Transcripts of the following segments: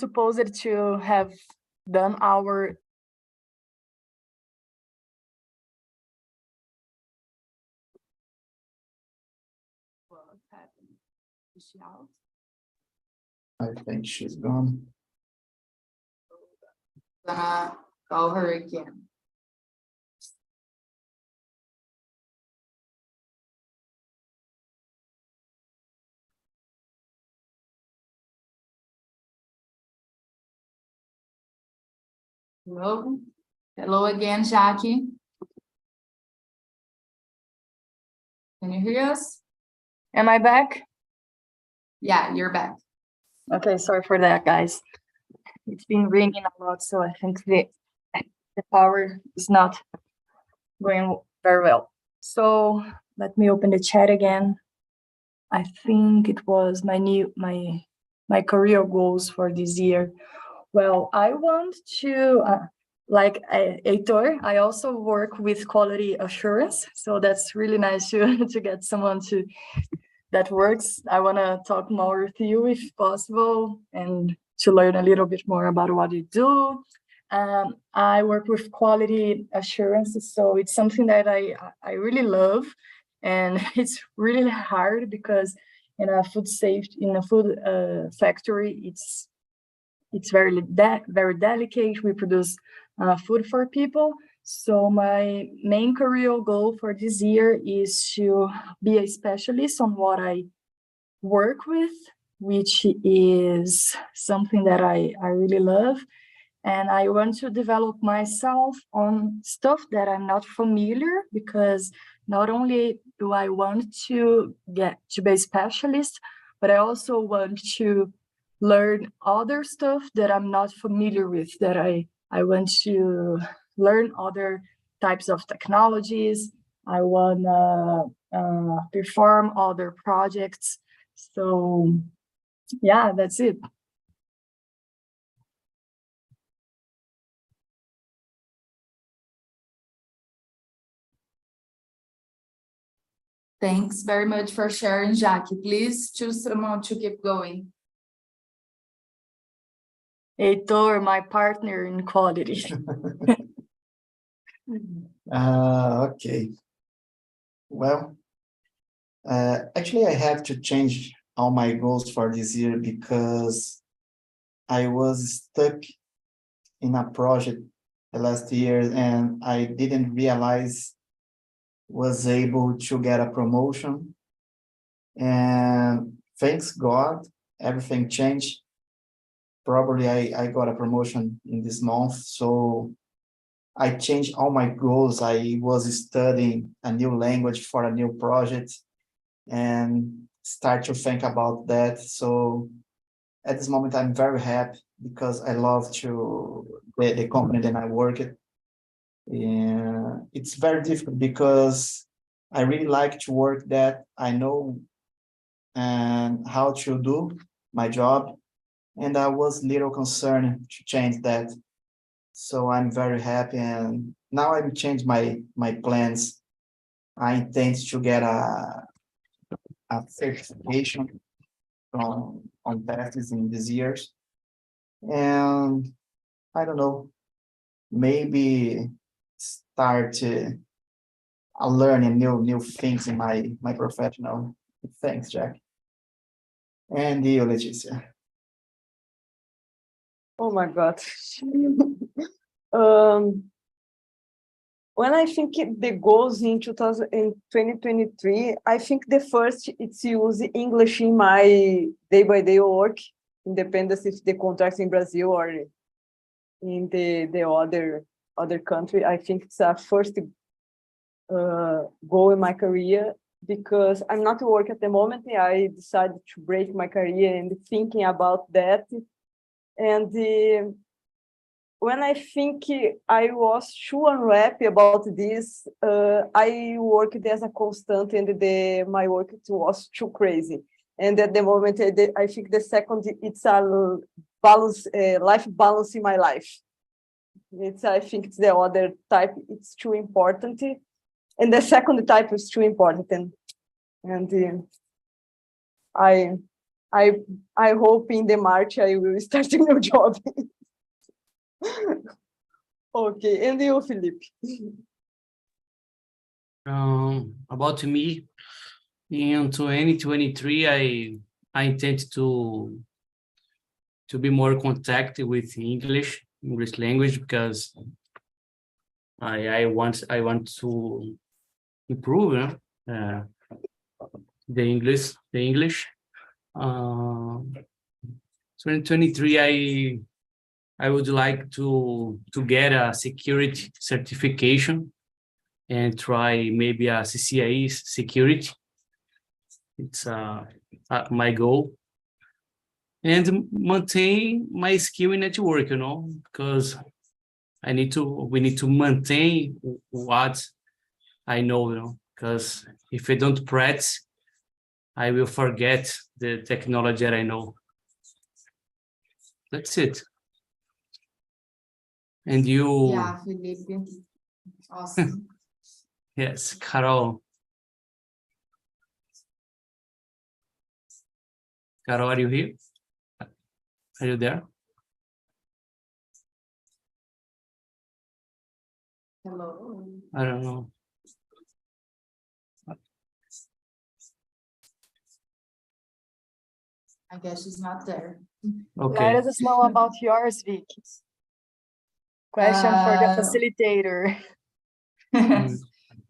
supposed to have done our I think she's gone. Gonna call her again. Hello, hello again, Jackie. Can you hear us? Am I back? Yeah, you're back. Okay, sorry for that, guys. It's been raining a lot, so I think the power is not going very well. So let me open the chat again. I think it was my career goals for this year. Well, I want to, like Heitor, I also work with quality assurance. So that's really nice to get someone that works. I want to talk more with you if possible and to learn a little bit more about what you do. I work with quality assurance, so it's something that I really love, and it's really hard because in a food factory, it's very delicate. We produce food for people. So my main career goal for this year is to be a specialist on what I work with, which is something that I really love. And I want to develop myself on stuff that I'm not familiar, because not only do I want to get to be a specialist, but I also want to learn other stuff that I'm not familiar with, that I want to learn other types of technologies. I want to perform other projects. So yeah, that's it. Thanks very much for sharing, Jackie. Please choose someone to keep going. Heitor, my partner in quality. Okay. Well, actually, I have to change all my goals for this year because I was stuck in a project last year and I didn't realize was able to get a promotion. And thanks God, everything changed. Probably I got a promotion in this month, so I changed all my goals. I was studying a new language for a new project and start to think about that. So at this moment, I'm very happy because I love the company that I work at. And it's very difficult because I really like to work that I know and how to do my job. And I was little concerned to change that. So I'm very happy, and now I've changed my plans. I intend to get a certification on tests in these years, and I don't know, maybe start learning new things in my professional. Thanks, Jack. And you, Leticia. Oh my God. When I think the goals in 2023, I think the first it's use English in my day-by-day work, independent if the contracts in Brazil or in the other country. I think it's a first goal in my career, because I'm not at work at the moment. I decided to break my career and thinking about that. And when I think I was too unhappy about this, I worked as a constant, and my work was too crazy. And at the moment, I think the second, it's a balance, life balance in my life. I think it's the other type, it's too important. And the second type is too important. And I I hope in the March I will start a new job. Okay, and you, Felipe? About me, in 2023, I intend to be more contact with English language, because I want to improve the English. 2023, I would like to get a security certification and try maybe a CCIE security. It's my goal. And maintain my skill in network, because we need to maintain what I know, because if I don't practice, I will forget the technology that I know. That's it. And you? Yeah, Felipe. Awesome. Yes, Carol. Carol, are you here? Are you there? Hello. I don't know. I guess she's not there. Okay. Let us know about yours, Vicky. Question for the facilitator.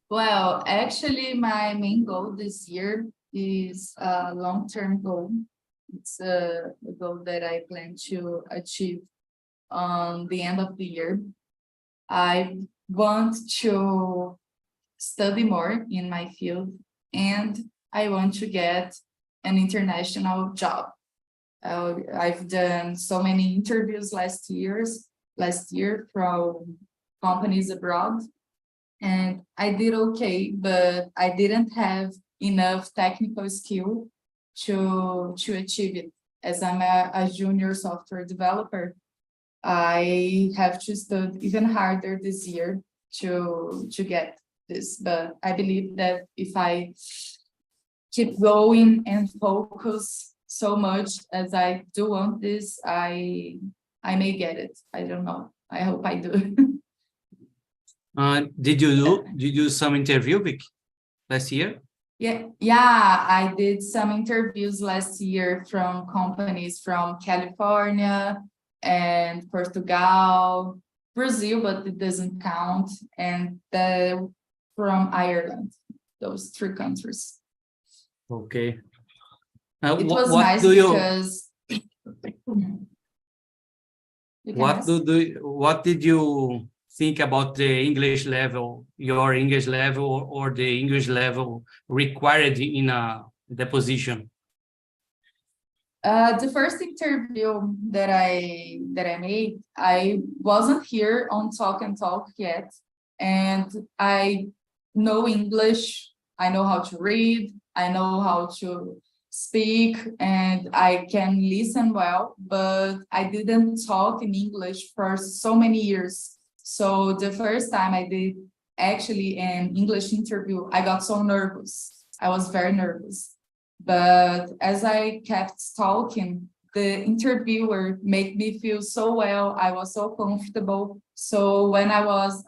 Well, actually, my main goal this year is a long-term goal. It's a goal that I plan to achieve on the end of the year. I want to study more in my field, and I want to get an international job. I've done so many interviews last year from companies abroad, and I did okay, but I didn't have enough technical skill to achieve it. As I'm a junior software developer, I have to study even harder this year to get this. But I believe that if I keep going and focus so much as I do want this, I may get it. I don't know. I hope I do. Did you do some interview, Vic, last year? Yeah, I did some interviews last year from companies from California and Portugal, Brazil, but it doesn't count, and from Ireland, those three countries. Okay. It was what nice do you because what did you think about the English level, your English level, or the English level required in the position? The first interview that I made, I wasn't here on TalkNTalk yet, and I know English. I know how to read. I know how to speak, and I can listen well, but I didn't talk in English for so many years. So the first time I did actually an English interview, I got so nervous. I was very nervous. But as I kept talking, the interviewer made me feel so well. I was so comfortable. So when I was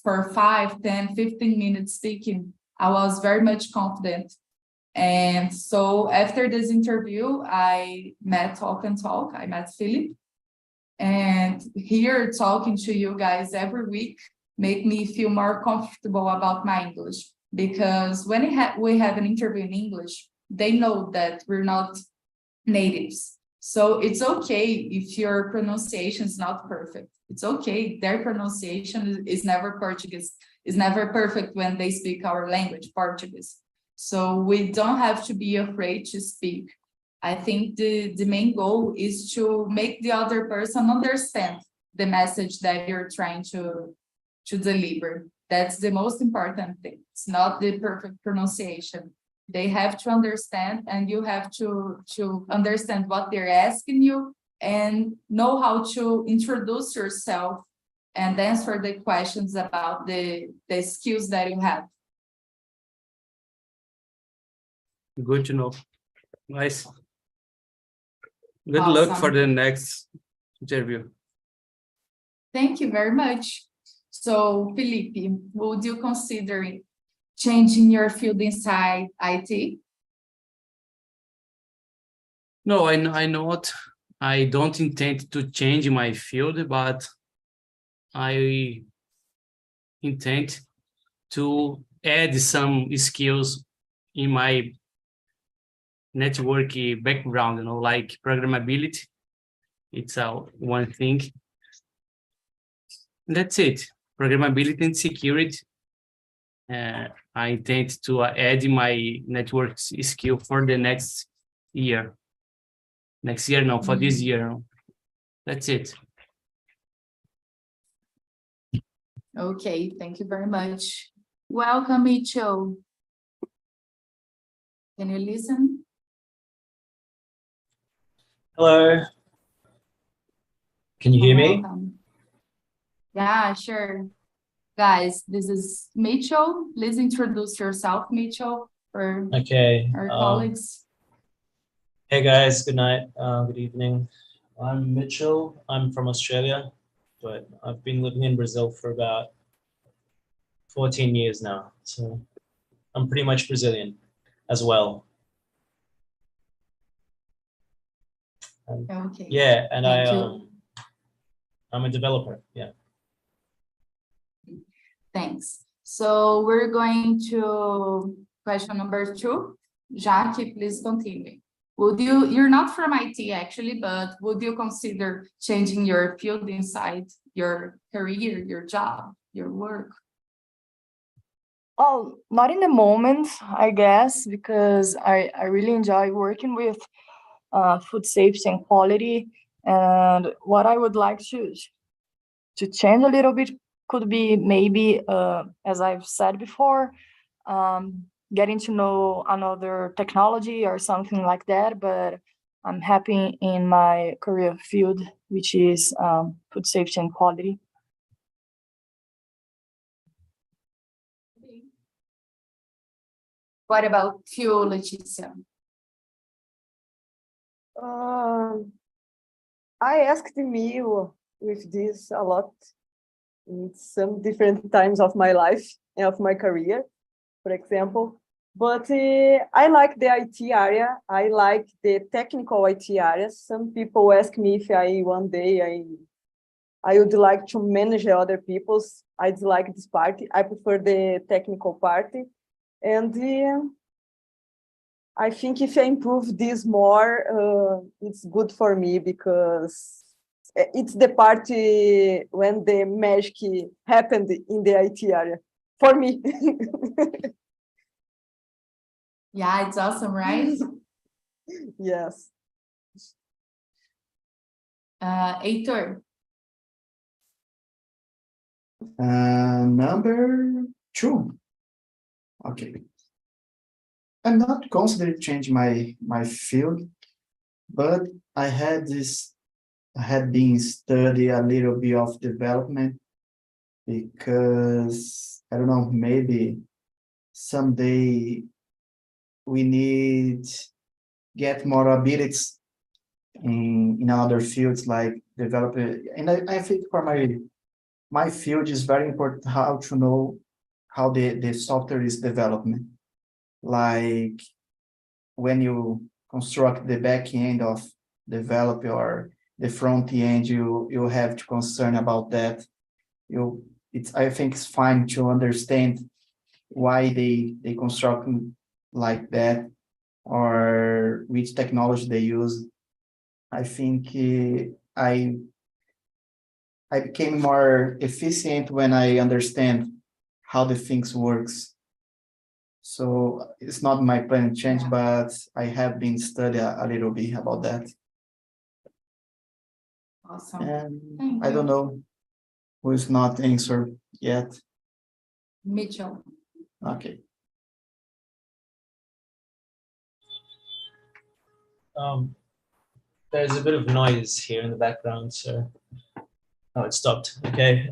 for 5, 10, 15 minutes speaking, I was very much confident. And so after this interview, I met TalkNTalk. I met Philip. And here talking to you guys every week make me feel more comfortable about my English. Because when we have an interview in English, they know that we're not natives. So it's okay if your pronunciation is not perfect. It's okay. Their pronunciation is never Portuguese, is never perfect when they speak our language, Portuguese. So we don't have to be afraid to speak. I think the main goal is to make the other person understand the message that you're trying to deliver. That's the most important thing. It's not the perfect pronunciation. They have to understand, and you have to understand what they're asking you and know how to introduce yourself and answer the questions about the skills that you have. Good to know. Nice. Good luck for Awesome. the next interview. Thank you very much. So, Felipe, would you consider changing your field inside IT? No, I not. I don't intend to change my field, but I intend to add some skills in my network background, like programmability. It's one thing. That's it. Programmability and security. I intend to add my network skill for the next year. Next year, no, for this year. That's it. Okay, thank you very much. Welcome, Mitchell. Can you listen? Hello. Can you hear me? Welcome. Yeah, sure. Guys, this is Mitchell. Please introduce yourself, Mitchell, for Okay. our colleagues. Hey guys, good night, good evening. I'm Mitchell. I'm from Australia, but I've been living in Brazil for about 14 years now. So I'm pretty much Brazilian as well. And Okay. yeah, and Thank you. I'm a developer. Yeah. Thanks. So we're going to question number 2. Jackie, please continue. You're not from IT actually, but would you consider changing your field inside your career, your job, your work? Oh, not in the moment, I guess, because I really enjoy working with food safety and quality. And what I would like to change a little bit could be maybe, as I've said before, getting to know another technology or something like that. But I'm happy in my career field, which is food safety and quality. What about you, Leticia? I asked me with this a lot in some different times of my life and of my career, for example. But I like the IT area. I like the technical IT area. Some people ask me if one day I would like to manage other people's. I'd like this part. I prefer the technical part. And I think if I improve this more, it's good for me because it's the part when the magic happened in the IT area for me. Yeah, it's awesome, right? Yes. Heitor. Number 2. Okay. I'm not considering changing my field, but I had been study a little bit of development because I don't know, maybe someday we need get more abilities in other fields like development. And I think for my field is very important how to know how the software is development. Like when you construct the back end of develop or the front end, you have to concern about that. I think it's fine to understand why they construct like that or which technology they use. I think I became more efficient when I understand how the things works. So it's not my plan to change, but I have been studying a little bit about that. Awesome. And I don't know who is not answered yet. Mitchell. Okay. There's a bit of noise here in the background, so it stopped. Okay.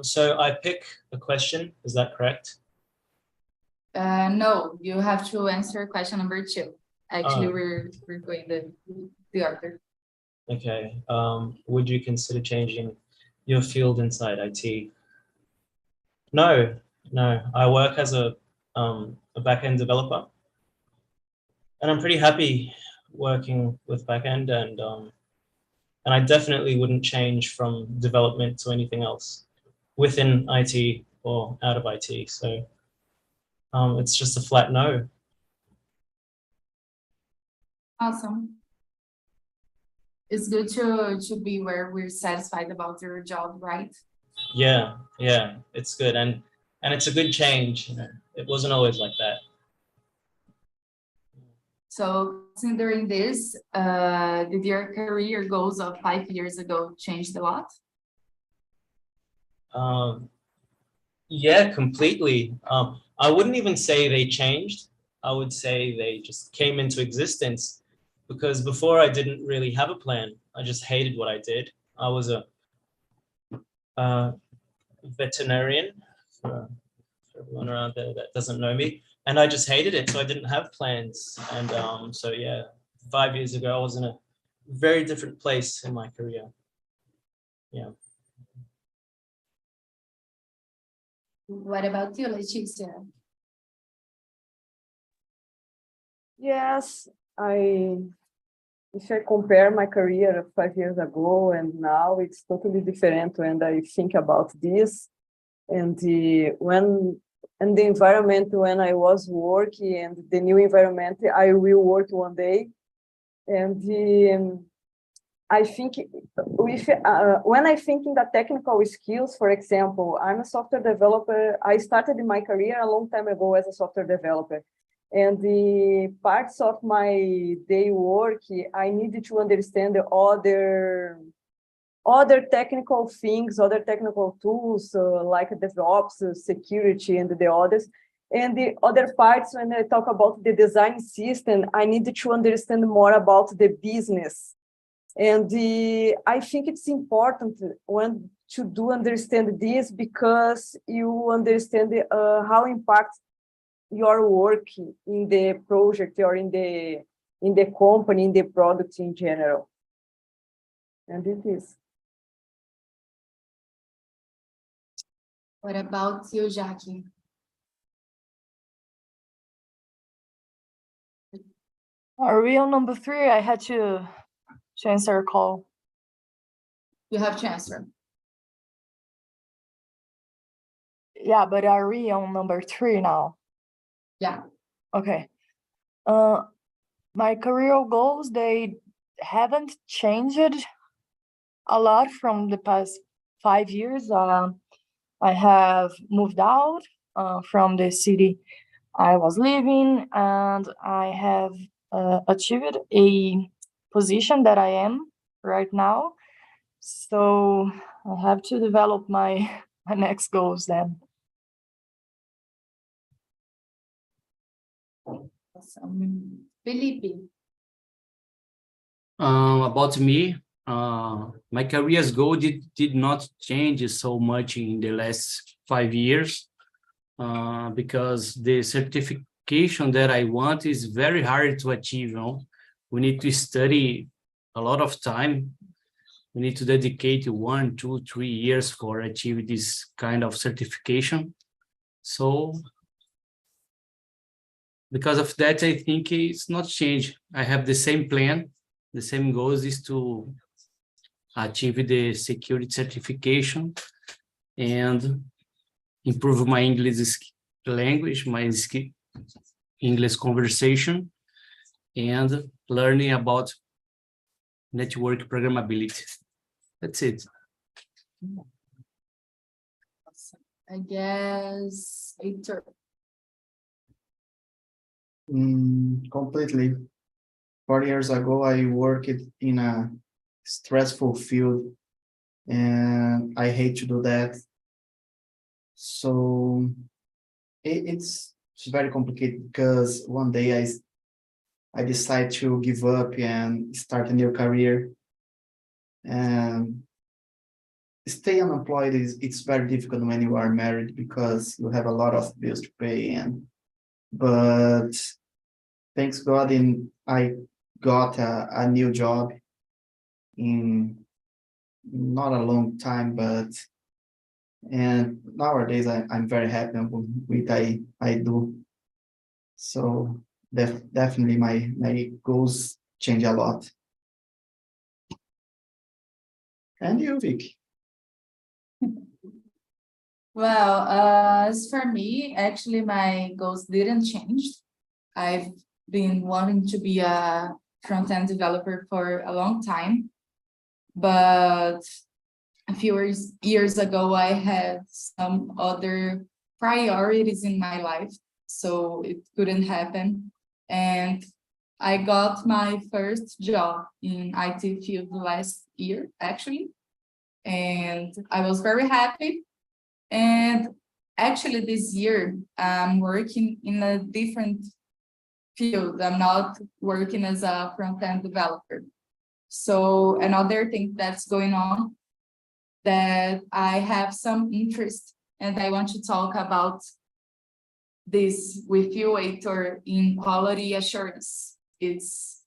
So I pick a question. Is that correct? No, you have to answer question number 2. Actually, Oh. we're going the order. Okay. Would you consider changing your field inside IT? No, no. I work as a back-end developer, and I'm pretty happy working with back-end, and I definitely wouldn't change from development to anything else within IT or out of IT. So it's just a flat no. Awesome. It's good to be where we're satisfied about your job, right? Yeah, yeah, it's good, and it's a good change. You know, it wasn't always like that. So considering this, did your career goals of 5 years ago changed a lot? Yeah, completely. I wouldn't even say they changed. I would say they just came into existence, because before I didn't really have a plan. I just hated what I did. I was a veterinarian, for everyone around there that doesn't know me, and I just hated it. So I didn't have plans. And so yeah, 5 years ago, I was in a very different place in my career. Yeah. What about you, Leticia? Yes, if I compare my career of 5 years ago and now, it's totally different when I think about this. And the environment when I was working and the new environment I will work one day. And I think when I think in the technical skills, for example, I'm a software developer. I started my career a long time ago as a software developer. And the parts of my day work, I needed to understand the other technical things, other technical tools, like DevOps, security, and the others. And the other parts, when I talk about the design system, I needed to understand more about the business. And I think it's important when to do understand this, because you understand how impact your work in the project or in the company, in the product in general. And it is. What about you, Jackie? Are we on number 3? I had to answer a call. You have to answer. Yeah, but are we on number 3 now? Yeah. Okay. My career goals, they haven't changed a lot from the past 5 years. I have moved out from the city I was living, and I have achieved a position that I am right now. So I have to develop my next goals then. Felipe. About me, my career's goal did not change so much in the last 5 years, because the certification that I want is very hard to achieve. You know? We need to study a lot of time. We need to dedicate 1, 2, 3 years for achieve this kind of certification. So because of that, I think it's not changed. I have the same plan. The same goals is to achieve the security certification and improve my English language, my English conversation, and learning about network programmability. That's it. I guess Victor. Completely. 4 years ago, I worked in a stressful field, and I hate to do that. So it's very complicated, because one day I decide to give up and start a new career. And stay unemployed it's very difficult when you are married, because you have a lot of bills to pay. But thanks God, I got a new job, in not a long time, but and nowadays I'm very happy with I do. So definitely my goals change a lot. And you, Vic? Well, as for me, actually, my goals didn't change. I've been wanting to be a front-end developer for a long time, but a few years ago, I had some other priorities in my life, so it couldn't happen. And I got my first job in IT field last year, actually, and I was very happy. And actually this year, I'm working in a different field. I'm not working as a front-end developer. So another thing that's going on that I have some interest, and I want to talk about this with you, Heitor, in quality assurance. It's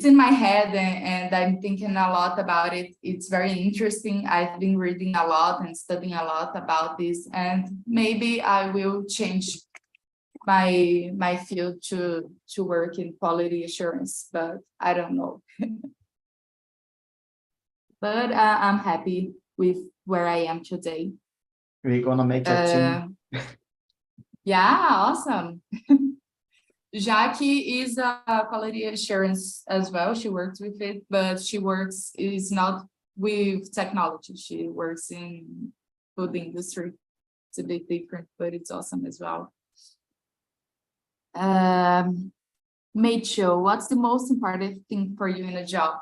in my head, and I'm thinking a lot about it. It's very interesting. I've been reading a lot and studying a lot about this, and maybe I will change my field to work in quality assurance, but I don't know. But I'm happy with where I am today. We're gonna make a team. Yeah, awesome. Jackie is a quality assurance as well. She works with it, but is not with technology. She works in food industry. It's a bit different, but it's awesome as well. Mitchell, what's the most important thing for you in a job?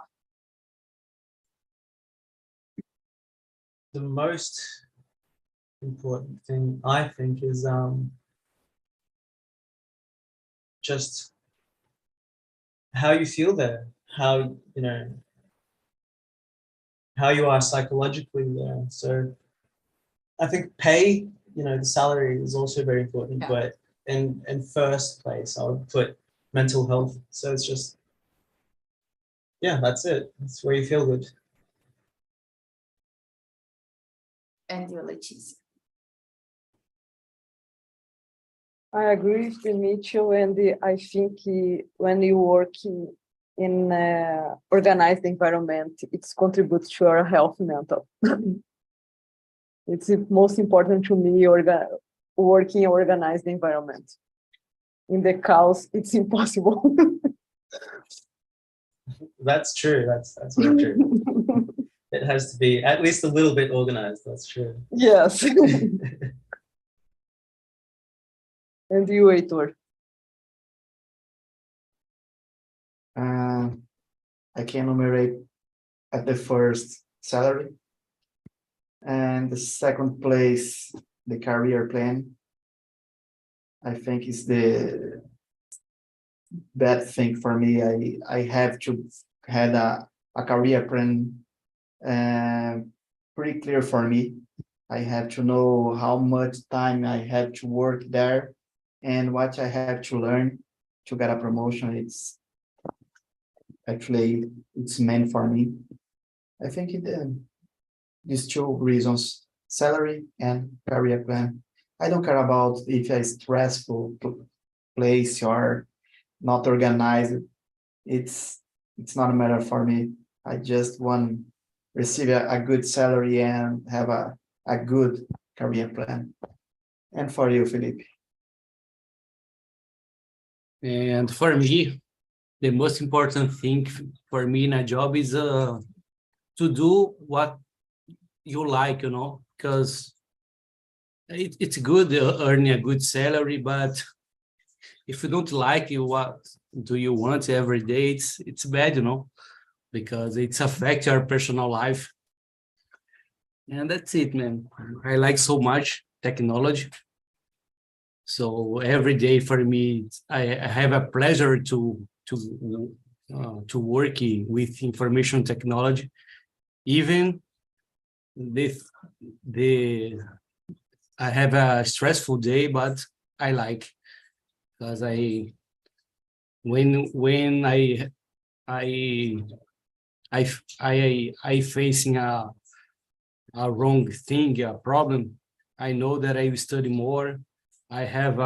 The most important thing I think is just how you feel there, how how you are psychologically there. So I think pay, the salary is also very important, Yeah. but in first place, I would put mental health. So it's just, yeah, that's it. It's where you feel good. And you, Leticia. I agree with Mitchell, and I think when you work in an organized environment, it contributes to our health mental. It's most important to me, working in organized environment. In the chaos, it's impossible. That's true. That's very true. It has to be at least a little bit organized. That's true. Yes. And you, Heitor? I can enumerate at the first salary, and the second place, the career plan. I think is the bad thing for me. I have to have a career plan pretty clear for me. I have to know how much time I have to work there and what I have to learn to get a promotion. It's meant for me. I think these two reasons, salary and career plan. I don't care about if a stressful place or not organized. It's not a matter for me. I just want receive a good salary and have a good career plan. And for you, Felipe? And for me, the most important thing for me in a job is to do what you like, because it's good earning a good salary, but if you don't like it, what do you want every day? It's bad, because it's affect your personal life. And that's it, man. I like so much technology. So every day for me, I have a pleasure to work with information technology. Even I have a stressful day, but I like, because when I I facing a wrong thing, a problem, I know that I will study more. I have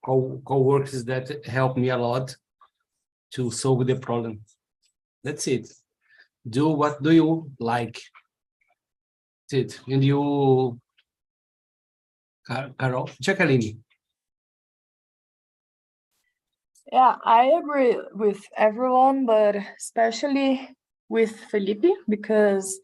co-workers that help me a lot to solve the problem. That's it. Do what do you like? That's it. And you, Carol, Jacqueline. Yeah, I agree with everyone, but especially with Felipe, because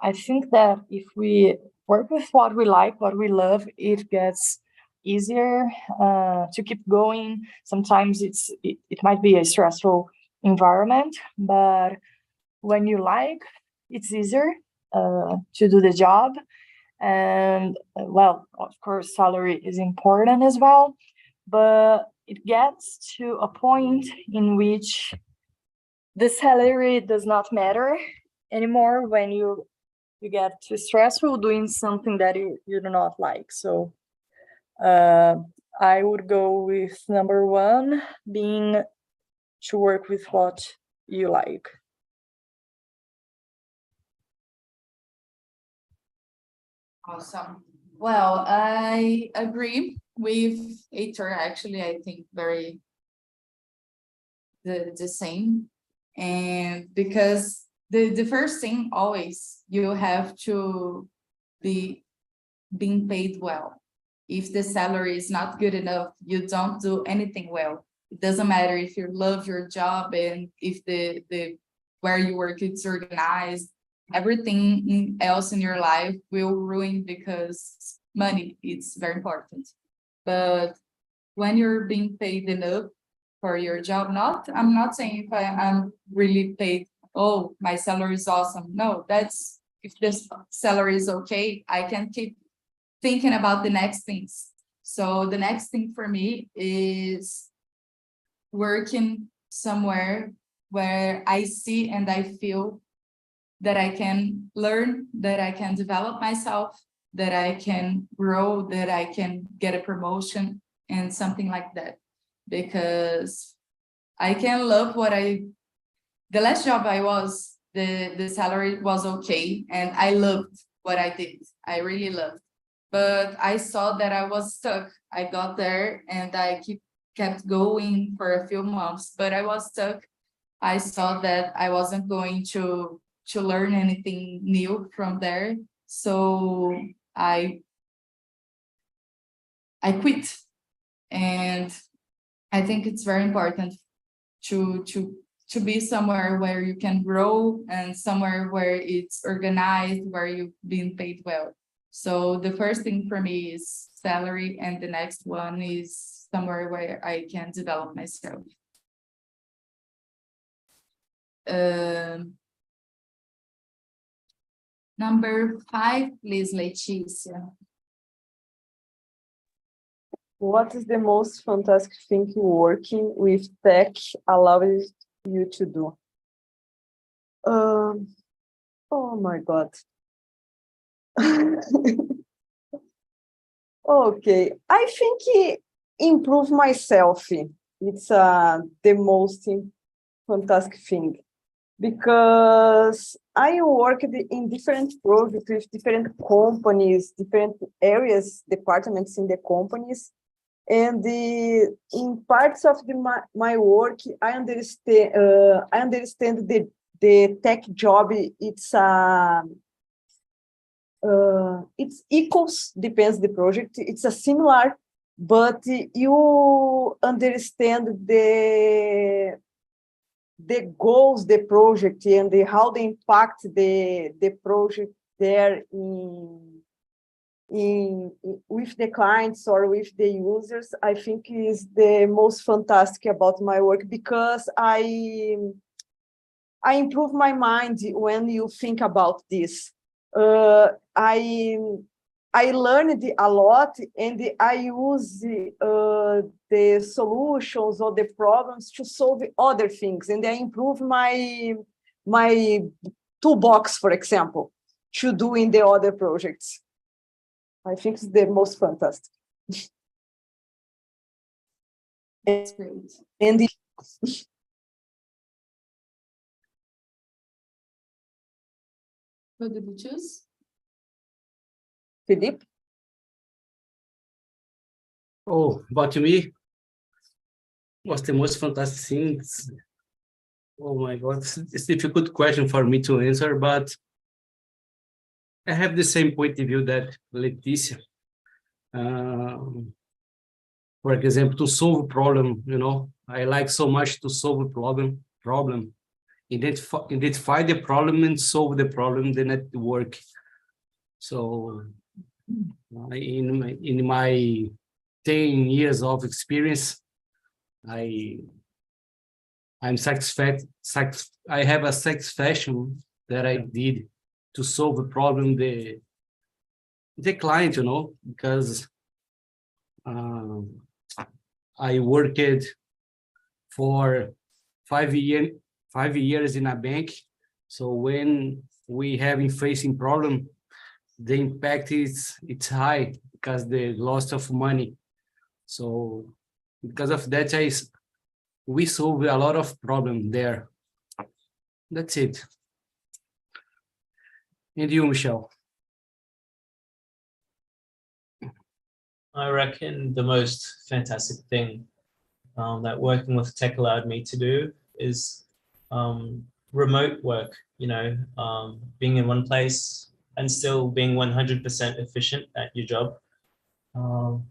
I think that if we work with what we like, what we love, it gets easier to keep going. Sometimes it might be a stressful environment, but when you like, it's easier to do the job. And well, of course, salary is important as well, but it gets to a point in which the salary does not matter anymore when you get too stressful doing something that you do not like. So I would go with number one, being to work with what you like. Awesome. Well, I agree with HR. Actually, I think very the same. And because the first thing always you have to be being paid well. If the salary is not good enough, you don't do anything well. It doesn't matter if you love your job and if the where you work it's organized, everything else in your life will ruin because money is very important. But when you're being paid enough for your job, I'm not saying if I'm really paid, oh, my salary is awesome. No, that's if this salary is okay, I can keep thinking about the next things. So the next thing for me is working somewhere where I see and I feel that I can learn, that I can develop myself, that I can grow, that I can get a promotion and something like that. Because I can love the last job I was, the salary was okay and I loved what I did. I really loved. But I saw that I was stuck. I got there and I kept going for a few months, but I was stuck. I saw that I wasn't going to learn anything new from there. So I quit. And I think it's very important to be somewhere where you can grow and somewhere where it's organized, where you've been paid well. So the first thing for me is salary, and the next one is somewhere where I can develop myself. Number 5, please, Leticia. What is the most fantastic thing working with tech allows you to do? Oh my God. Okay, I think improve myself. It's the most fantastic thing, because I worked in different projects with different companies, different areas, departments in the companies. And in parts of my work, I understand the tech job. It's equals, depends the project. It's a similar, but you understand the goals, the project, and how they impact the project there with the clients or with the users. I think is the most fantastic about my work, because I improve my mind when you think about this. I learned a lot, and I use the solutions or the problems to solve other things, and I improve my toolbox, for example, to do in the other projects. I think it's the most fantastic. That's great. And What did you choose? Philippe? Oh, about me, what's the most fantastic things? Oh my God, it's a difficult question for me to answer, but I have the same point of view that Leticia. For example, to solve a problem, I like so much to solve a problem, identify the problem and solve the problem, then at work. So in my 10 years of experience, I'm satisfied. I have a satisfaction that I did to solve a problem the client, because I worked for 5 years in a bank. So when we have facing problem, the impact it's high because the loss of money. So because of that, we solve a lot of problem there. That's it. And you, Michelle? I reckon the most fantastic thing that working with tech allowed me to do is remote work, being in one place and still being 100% efficient at your job.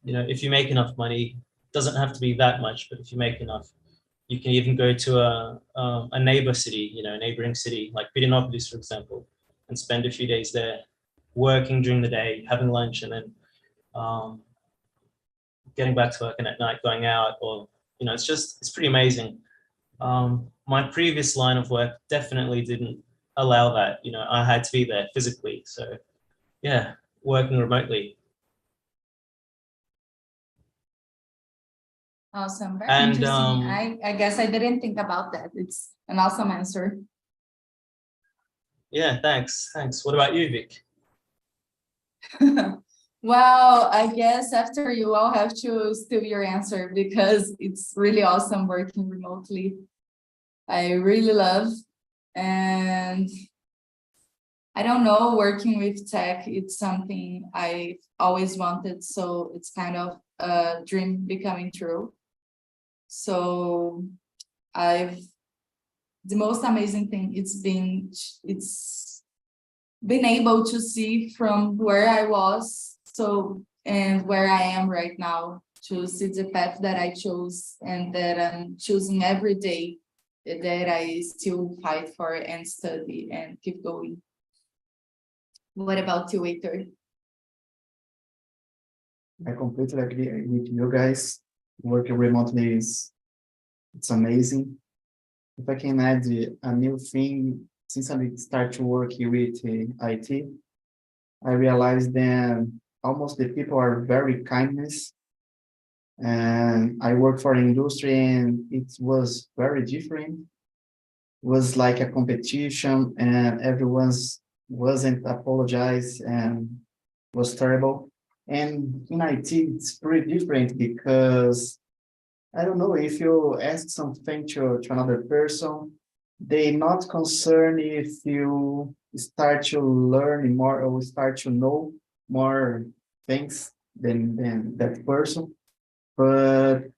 If you make enough money, it doesn't have to be that much, but if you make enough, you can even go to a neighbor city, a neighboring city like Pirenópolis, for example, and spend a few days there, working during the day, having lunch, and then getting back to work, and at night going out, or it's pretty amazing. My previous line of work definitely didn't allow that. I had to be there physically. So yeah, working remotely. Awesome. Very And, interesting. I guess I didn't think about that. It's an awesome answer. Yeah, thanks. What about you, Vic? Well, I guess after you, I'll have to steal your answer because it's really awesome working remotely. I really love, and I don't know, working with tech, it's something I've always wanted. So it's kind of a dream becoming true. So the most amazing thing it's been able to see from where I was and where I am right now, to see the path that I chose and that I'm choosing every day, that I still fight for and study and keep going. What about you, Heitor? I completely agree with you guys. Working remotely it's amazing. If I can add a new thing, since I start to work with IT, I realized that almost the people are very kindness. And I work for an industry and it was very different. It was like a competition and everyone's wasn't apologize and was terrible. And in IT, it's pretty different because I don't know, if you ask something to another person, they not concerned if you start to learn more or start to know more things than that person. But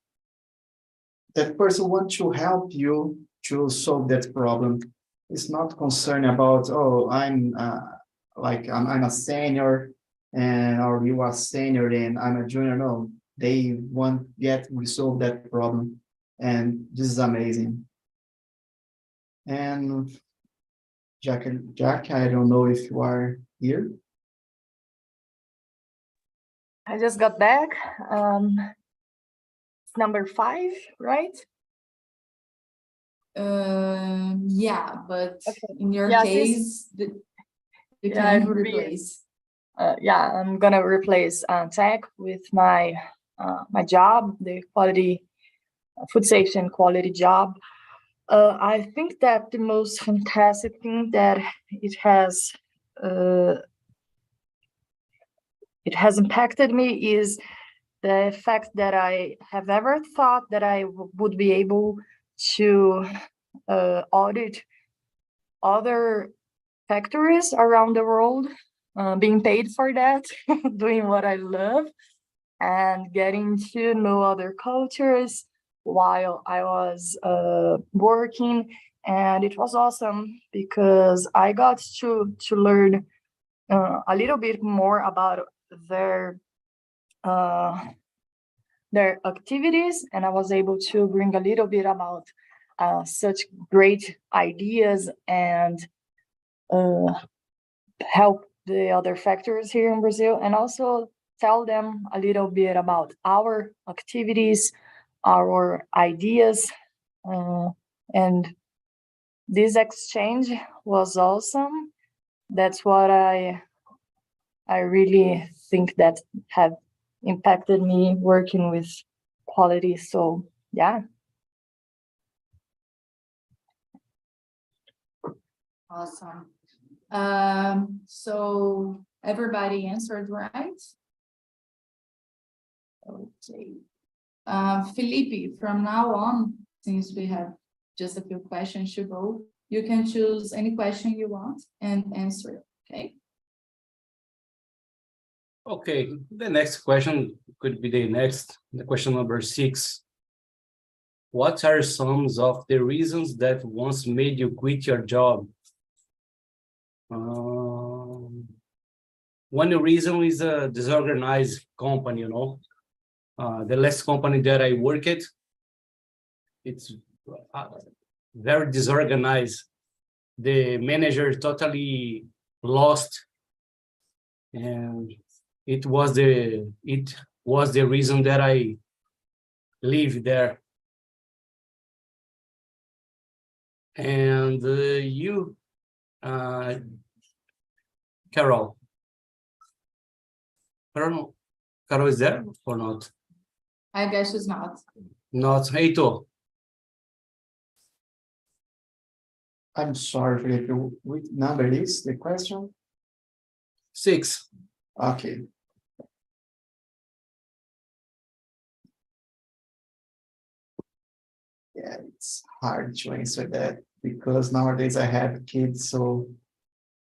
that person wants to help you to solve that problem. It's not concerned about, oh, I'm a senior or you are senior and I'm a junior. No, they want yet resolve that problem, and this is amazing. And Jack, I don't know if you are here. I just got back. It's number 5, right? Yeah, but Okay. in your Yeah, case, you Yeah, it can would be- replace. Yeah, I'm gonna replace tech with my job, the quality, food safety and quality job. I think that the most fantastic thing that it has impacted me is the fact that I have ever thought that I would be able to audit other factories around the world, being paid for that, doing what I love, and getting to know other cultures while I was working. And it was awesome because I got to learn a little bit more about their activities, and I was able to bring a little bit about such great ideas and help the other factories here in Brazil, and also tell them a little bit about our activities, our ideas, and this exchange was awesome. That's what I really think that have impacted me working with quality. So yeah. Awesome. So everybody answered right? Okay. Felipe, from now on, since we have just a few questions to go, you can choose any question you want and answer it, okay? Okay, the next question could be the question number 6. What are some of the reasons that once made you quit your job? One reason is a disorganized company, the last company that I worked at, it's very disorganized. The manager totally lost, and it was the reason that I leave there. And you, Carol. Carol is there or not? I guess she's not. Not. Heitor. I'm sorry, Felipe, which number is the question? 6. Okay. Yeah, it's hard to answer that because nowadays I have kids, so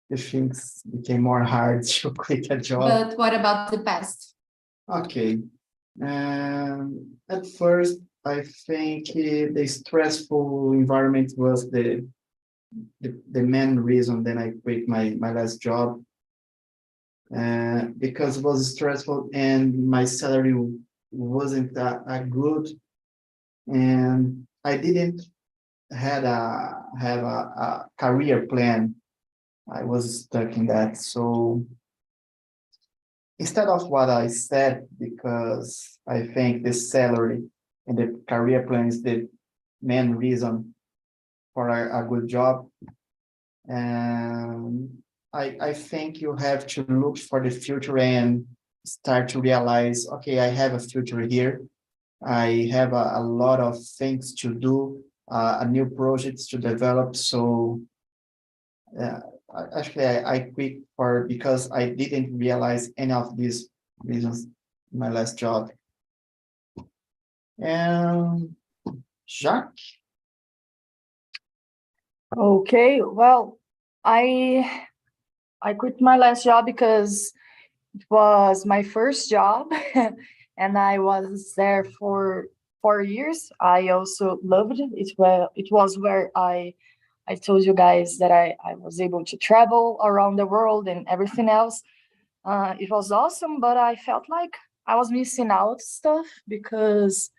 the things became more hard to quit a job. But what about the past? Okay. At first, I think the stressful environment was the main reason that I quit my last job. Because it was stressful and my salary wasn't that good, and I didn't have a career plan. I was stuck in that. So instead of what I said, because I think the salary and the career plan is the main reason for a good job, and I think you have to look for the future and start to realize, okay, I have a future here. I have a lot of things to do, a new projects to develop. So actually, I quit because I didn't realize any of these reasons in my last job. And Jacques? Okay, well, I quit my last job because it was my first job and I was there for 4 years. I also loved it. It was where I told you guys that I was able to travel around the world and everything else. It was awesome, but I felt like I was missing out stuff because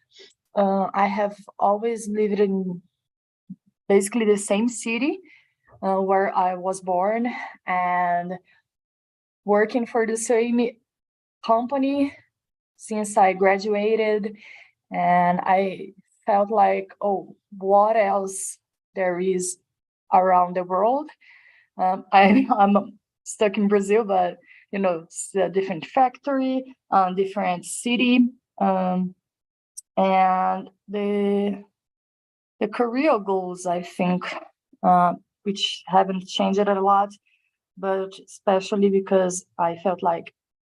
I have always lived in basically the same city where I was born and working for the same company since I graduated. And I felt like, oh, what else there is around the world? I'm stuck in Brazil, but it's a different factory, different city, and the career goals, I think, which haven't changed a lot, but especially because I felt like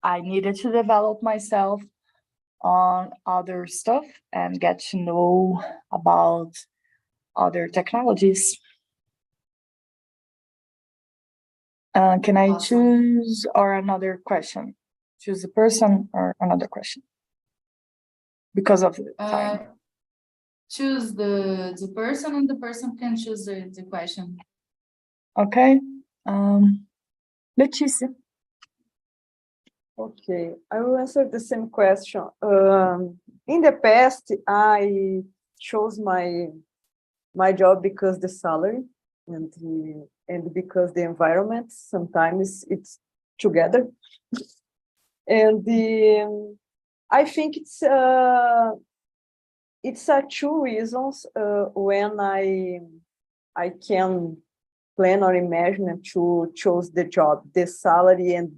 I needed to develop myself on other stuff and get to know about other technologies. Can I Awesome. choose or another question? Choose a person or another question? Because of the time. Choose the person, and the person can choose the question. Okay. Letícia. Okay, I will answer the same question. In the past, I chose my job because the salary and because the environment. Sometimes it's together, and I think it's two reasons when I can plan or imagine to choose the job, the salary and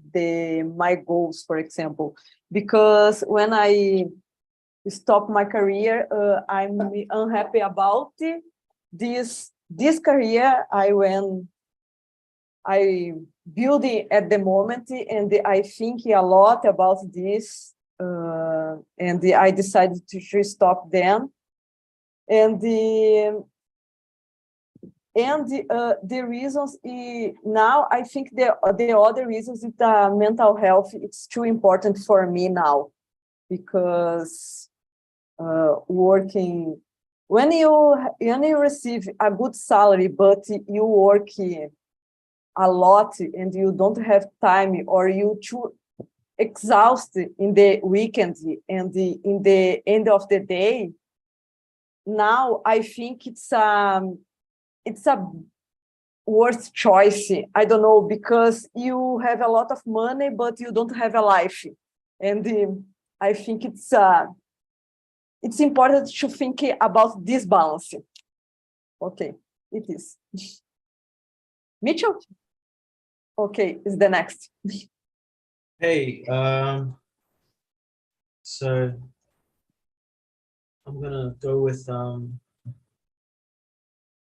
my goals, for example. Because when I stop my career, I'm unhappy about this career I build it at the moment, and I think a lot about this, and I decided to stop them. And the reasons now, I think the other reasons is mental health. It's too important for me now, because working when you receive a good salary, but you work a lot and you don't have time, or you too exhausted in the weekend and in the end of the day. Now I think it's a worst choice. I don't know, because you have a lot of money, but you don't have a life. And I think it's important to think about this balance. Okay, it is. Mitchell? Okay, is the next. Hey, so I'm gonna go with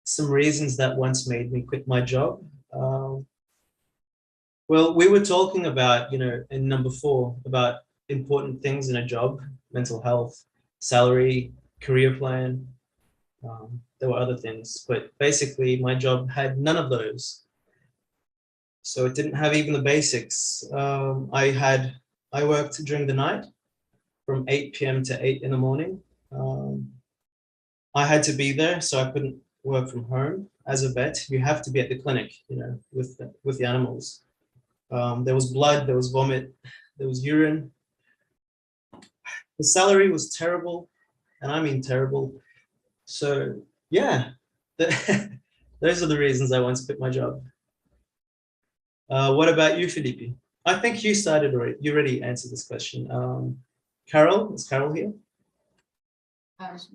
some reasons that once made me quit my job. Well, we were talking about, in number 4, about important things in a job: mental health, salary, career plan. There were other things, but basically my job had none of those. So it didn't have even the basics. I worked during the night from 8 p.m. to 8 in the morning. I had to be there, so I couldn't work from home. As a vet, you have to be at the clinic, with the animals. There was blood, there was vomit, there was urine. The salary was terrible, and I mean terrible. So yeah, those are the reasons I once quit my job. What about you, Felipe? I think you started already. You already answered this question. Carol, is Carol here?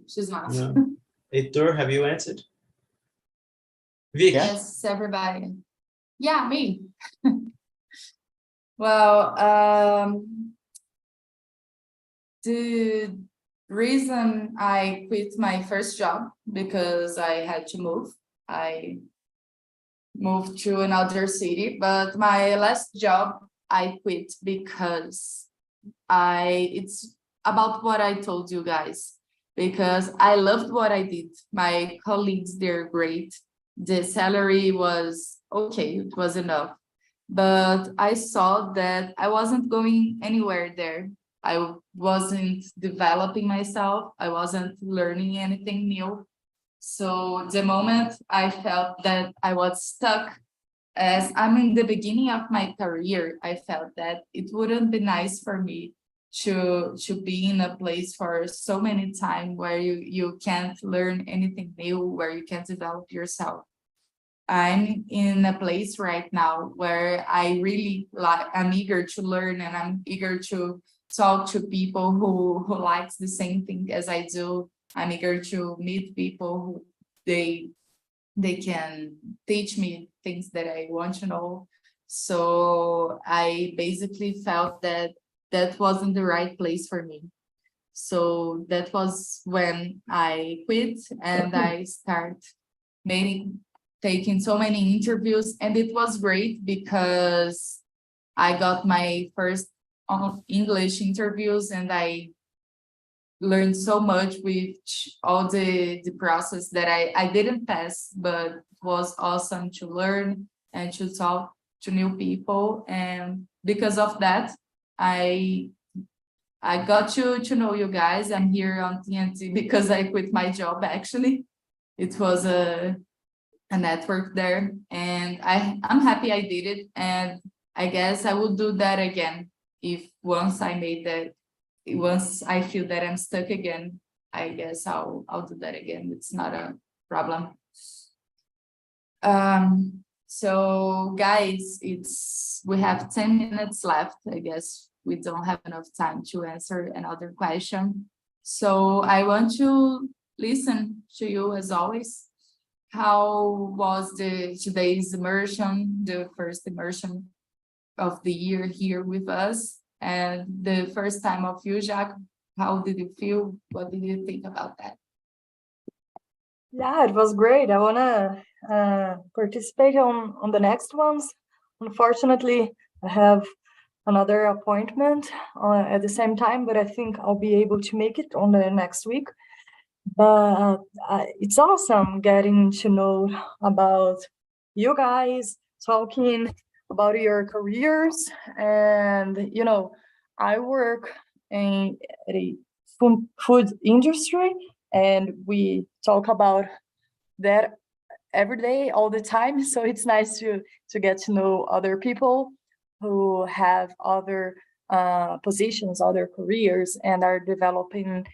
She's not. No. Heitor, have you answered? Vic. Yes, everybody. Yeah, me. Well, the reason I quit my first job, because I had to move. I moved to another city, but my last job I quit because it's about what I told you guys, because I loved what I did. My colleagues, they're great. The salary was okay, it was enough. But I saw that I wasn't going anywhere there. I wasn't developing myself. I wasn't learning anything new. So the moment I felt that I was stuck, as I'm in the beginning of my career, I felt that it wouldn't be nice for me to be in a place for so many time where you can't learn anything new, where you can't develop yourself. I'm in a place right now where I really I'm eager to learn, and I'm eager to talk to people who likes the same thing as I do. I'm eager to meet people who they can teach me things that I want to know. So I basically felt that wasn't the right place for me. So that was when I quit, and I start taking so many interviews, and it was great because I got my first English interviews, and I learned so much with all the process that I didn't pass, but was awesome to learn and to talk new people, and because of that, I got to know you guys. I'm here on TNT because I quit my job. Actually, it was a network there, and I'm happy I did it, and I guess I will do that again if once I feel that I'm stuck again. I guess I'll do that again. It's not a problem. So guys, we have 10 minutes left. I guess we don't have enough time to answer another question. So I want to listen to you as always. How was today's immersion, the first immersion of the year here with us, and the first time of you, Jacques? How did you feel? What did you think about that? Yeah, it was great. I want to participate on the next ones. Unfortunately, I have another appointment at the same time, but I think I'll be able to make it on the next week. But it's awesome getting to know about you guys, talking about your careers. And, you know, I work in a food industry, and we talk about that every day, all the time. So it's nice to get to know other people who have other positions, other careers, and are developing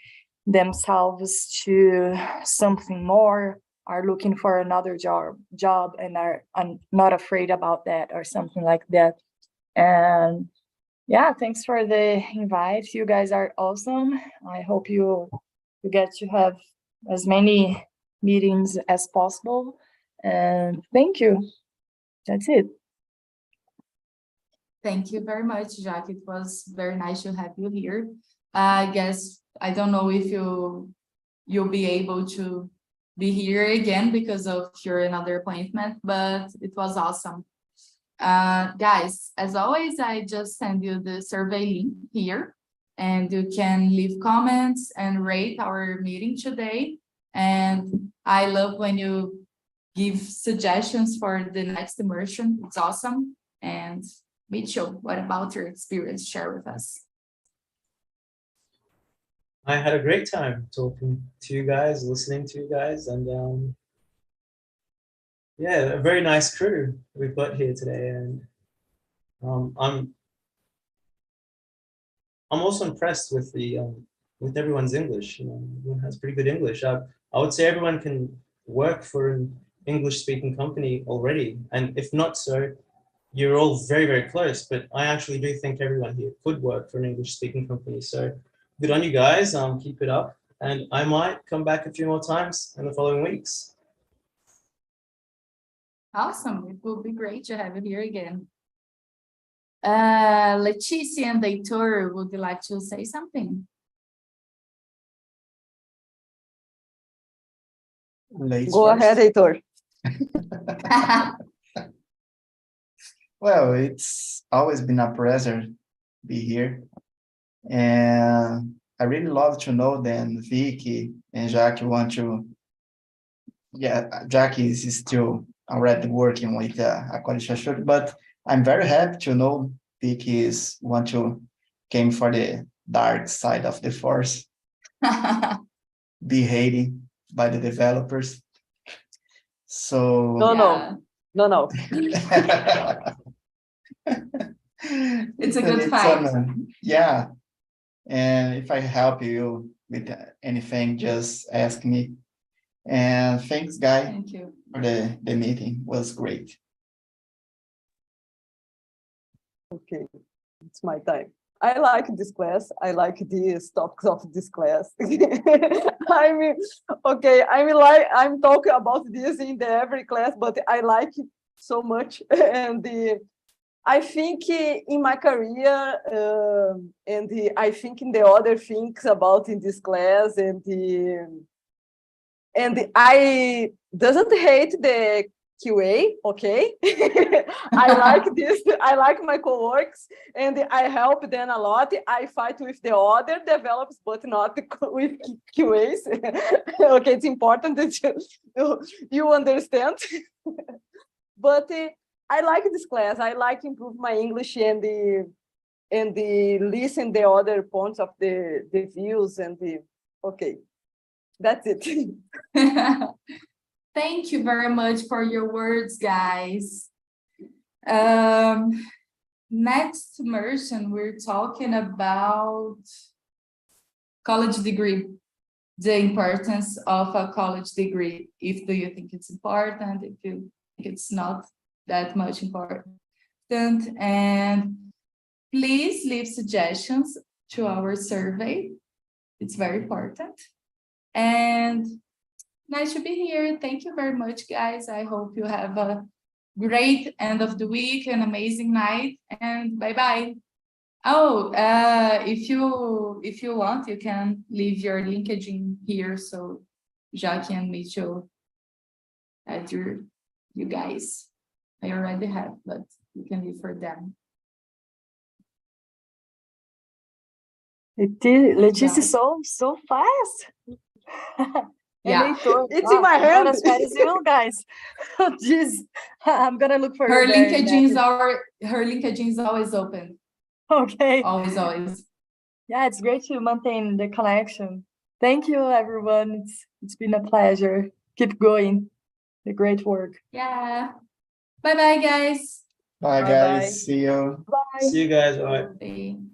themselves to something more, are looking for another job and are not afraid about that or something like that. And yeah, thanks for the invite. You guys are awesome. I hope you get to have as many meetings as possible. And thank you. That's it. Thank you very much, Jacques. It was very nice to have you here. I guess I don't know if you'll be able to be here again because of your another appointment, but it was awesome. Guys, as always, I just send you the survey link here, and you can leave comments and rate our meeting today. And I love when you give suggestions for the next immersion. It's awesome. And Mitchell, what about your experience? Share with us. I had a great time talking to you guys, listening to you guys, and yeah, a very nice crew we've got here today. And I'm also impressed with with everyone's English. You know, everyone has pretty good English. I would say everyone can work for an English-speaking company already, and if not so, you're all very, very close. But I actually do think everyone here could work for an English-speaking company. So good on you guys. Keep it up, and I might come back a few more times in the following weeks. Awesome. It will be great to have you here again. Leticia and Heitor, would you like to say something? Ladies Go first. ahead, Heitor. Well, it's always been a pleasure to be here. And I really love to know that Vicky and Jackie want to, yeah, Jackie is still already working with a quality assurance, but I'm very happy to know Vicky is want to came for the dark side of the force, be hated by the developers. So No. It's a good fight. Yeah, and if I help you with anything, just ask me. And thanks, Guy. Thank you. For the meeting. It was great. Okay, it's my time. I like this class. I like these topics of this class. I'm talking about this in every class, but I like it so much. And I think in my career, I think in the other things about in this class, and I doesn't hate the QA, okay? I like this. I like my coworkers, and I help them a lot. I fight with the other developers, but not with QAs. Okay, it's important that you understand. But I like this class. I like improve my English and the listen the other points of the views and the okay. That's it. Thank you very much for your words, guys. Next immersion, we're talking about college degree, the importance of a college degree. If do you think it's important, if you think it's not that much important. And please leave suggestions to our survey. It's very important. And nice to be here. Thank you very much, guys. I hope you have a great end of the week, an amazing night, and bye-bye. Oh, if you want, you can leave your LinkedIn here so Jackie and Mitchell add you guys. I already have, but you can leave for them. Letícia is so fast. Yeah, it's in my hand. Not as fast as you guys. Jeez, I'm gonna look for her you there her LinkedIn is always open. Okay. Always. Yeah, it's great to maintain the connection. Thank you, everyone. It's been a pleasure. Keep going. The great work. Yeah. Bye-bye, guys. Bye, Bye-bye. guys. See you. Bye. See you guys. Bye. Bye.